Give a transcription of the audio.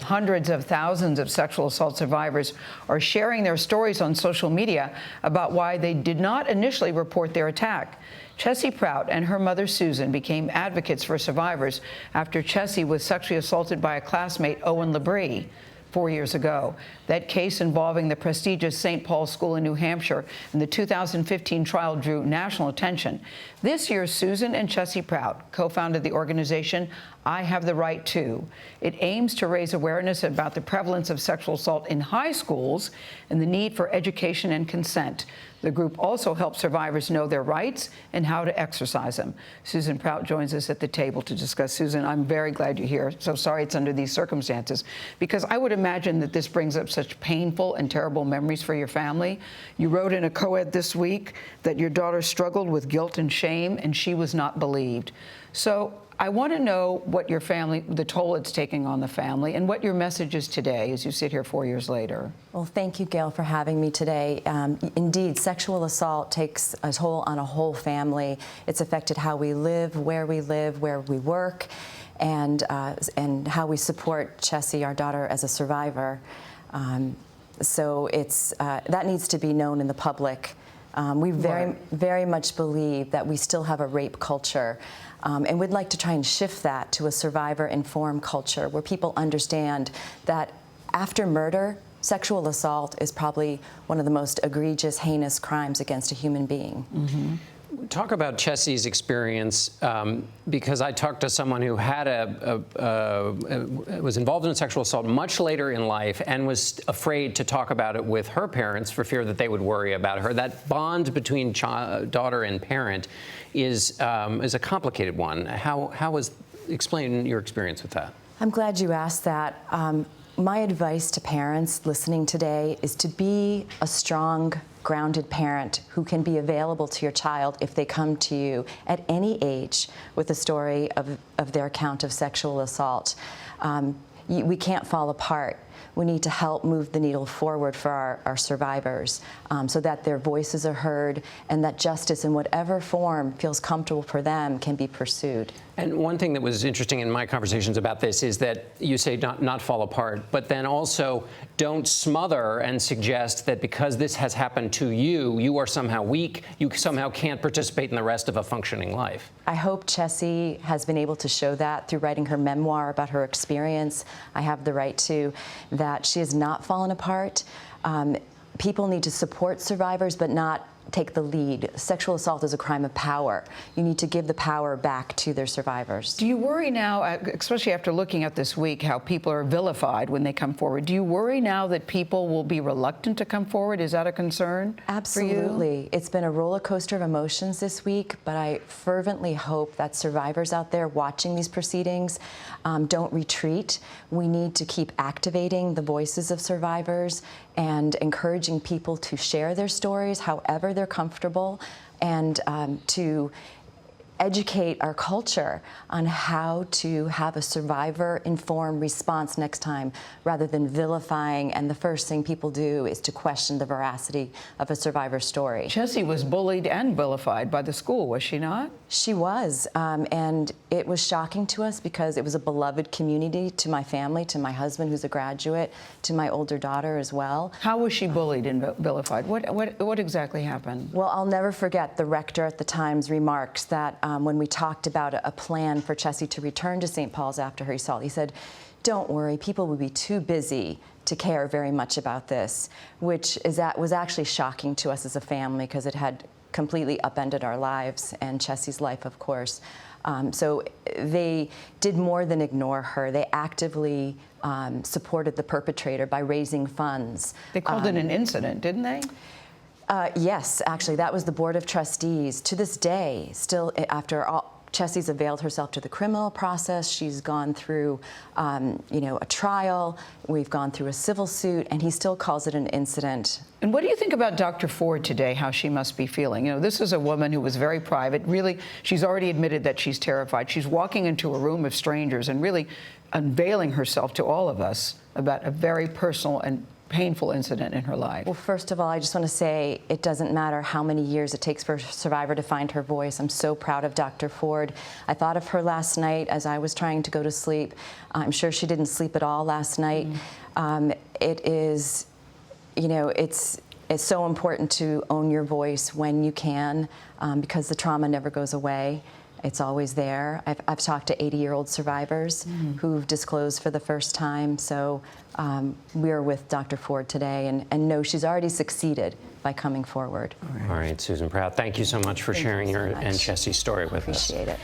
Hundreds of thousands of sexual assault survivors are sharing their stories on social media about why they did not initially report their attack. Chessy Prout and her mother, Susan, became advocates for survivors after Chessy was sexually assaulted by a classmate, Owen Labrie, 4 years ago. That case involving the prestigious St. Paul's School in New Hampshire and the 2015 trial drew national attention. This year, Susan and Chessy Prout co-founded the organization I Have the Right To. It aims to raise awareness about the prevalence of sexual assault in high schools and the need for education and consent. The group also helps survivors know their rights and how to exercise them. Susan Prout joins us at the table to discuss. Susan, I'm very glad you're here. So sorry it's under these circumstances, because I would imagine that this brings up such painful and terrible memories for your family. You wrote in a co-ed this week that your daughter struggled with guilt and shame, and she was not believed. So I want to know what your family, the toll it's taking on the family, and what your message is today as you sit here 4 years later. Well, thank you, Gayle, for having me today. Indeed, sexual assault takes a toll on a whole family. It's affected how we live, where we work, and how we support Chessy, our daughter, as a survivor. So it's that needs to be known in the public. We very much believe that we still have a rape culture. And we'd like to try and shift that to a survivor-informed culture where people understand that after murder, sexual assault is probably one of the most egregious, heinous crimes against a human being. Mm-hmm. Talk about Chessy's experience, because I talked to someone who had was involved in a sexual assault much later in life and was afraid to talk about it with her parents for fear that they would worry about her. That bond between daughter and parent is a complicated one. Explain your experience with that. I'm glad you asked that. My advice to parents listening today is to be a strong, grounded parent who can be available to your child if they come to you at any age with a story of their account of sexual assault. We can't fall apart. We need to help move the needle forward for our survivors so that their voices are heard and that justice in whatever form feels comfortable for them can be pursued. And one thing that was interesting in my conversations about this is that you say not fall apart, but then also don't smother and suggest that because this has happened to you, you are somehow weak, you somehow can't participate in the rest of a functioning life. I hope Chessy has been able to show that through writing her memoir about her experience, I Have the Right To, that she has not fallen apart. People need to support survivors, but not take the lead. Sexual assault is a crime of power. You need to give the power back to their survivors. Do you worry now, especially after looking at this week, how people are vilified when they come forward? Do you worry now that people will be reluctant to come forward? Is that a concern Absolutely. for you? It's been a roller coaster of emotions this week, but I fervently hope that survivors out there watching these proceedings don't retreat. We need to keep activating the voices of survivors and encouraging people to share their stories however they're comfortable, and to educate our culture on how to have a survivor-informed response next time, rather than vilifying, and the first thing people do is to question the veracity of a survivor story. Chessy was bullied and vilified by the school, was she not? She was, and it was shocking to us because it was a beloved community to my family, to my husband, who's a graduate, to my older daughter as well. How was she bullied and vilified? What exactly happened? Well, I'll never forget the rector at the Times remarks that when we talked about a plan for Chessy to return to St. Paul's after her assault, he said, "Don't worry, people will be too busy to care very much about this," which was actually shocking to us as a family because it had completely upended our lives and Chessy's life, of course. So they did more than ignore her. They actively supported the perpetrator by raising funds. They called it an incident, didn't they? Yes, actually, that was the Board of Trustees. To this day, still, after all, Chessy's availed herself to the criminal process. She's gone through, a trial. We've gone through a civil suit, and he still calls it an incident. And what do you think about Dr. Ford today, how she must be feeling? You know, this is a woman who was very private. Really, she's already admitted that she's terrified. She's walking into a room of strangers and really unveiling herself to all of us about a very personal and painful incident in her life? Well, first of all, I just want to say it doesn't matter how many years it takes for a survivor to find her voice. I'm so proud of Dr. Ford. I thought of her last night as I was trying to go to sleep. I'm sure she didn't sleep at all last night. It is, you know, it's so important to own your voice when you can, because the trauma never goes away. It's always there. I've talked to 80-year-old survivors who've disclosed for the first time. So we're with Dr. Ford today and know she's already succeeded by coming forward. All right, Susan Prout, thank you so much for sharing your and Chessy's story with us. Appreciate it.